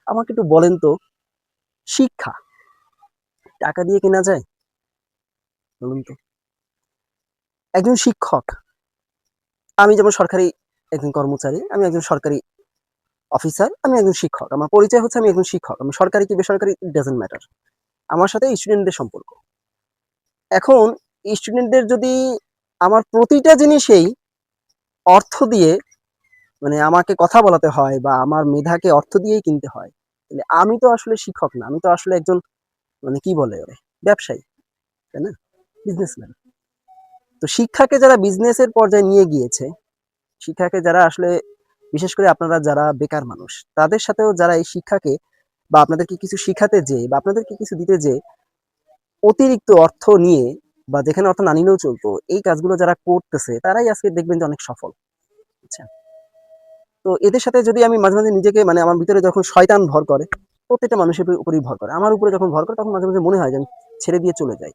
আমাকে একটু বলেন তো, শিক্ষা টাকা দিয়ে কেনা যায়? বলুন তো। একজন শিক্ষক, আমি যেমন সরকারি একজন কর্মচারী, আমি একজন সরকারি অফিসার, আমি একজন শিক্ষক। আমার পরিচয় হচ্ছে আমি একজন শিক্ষক। আমি সরকারি কি বেসরকারি it doesn't matter। আমার সাথে স্টুডেন্টদের সম্পর্ক। এখন স্টুডেন্টদের যদি আমার প্রতিটা জিনিসেই অর্থ দিয়ে মানে আমাকে কথা বলাতে হয় বা আমার মেধাকে অর্থ দিয়েই কিনতে হয়, তাহলে আমি তো আসলে শিক্ষক না। আমি তো আসলে একজন মানে কি বলে ওরে? ব্যবসায়ী, তাই না? বিজনেসম্যান। তো শিক্ষাকে যারা বিজনেসের পর্যায়ে নিয়ে গিয়েছে, শিক্ষাকে যারা আসলে বিশেষ করে আপনারা যারা বেকার মানুষ, তাদের সাথেও যারা এই শিক্ষাকে বা আপনাদেরকে কিছু শিখাতে যেয়ে বা আপনাদেরকে কিছু দিতে যেয়ে অতিরিক্ত অর্থ নিয়ে বা যেখানে অর্থ না নিলেও চলতো, এই কাজগুলো যারা করতেছে তারাই আজকে দেখবেন যে অনেক সফল। বুঝছেন? তো এদের সাথে যদি আমি মাঝে, মাঝে নিজেকে মানে আমার ভিতরে যখন শয়তান ভর করে, প্রত্যেকটা মানুষের উপরেই ভর করে। আমার উপরে যখন ভর করে তখন মাঝে, মাঝে মনে হয় যে আমি ছেড়ে দিয়ে চলে যাই।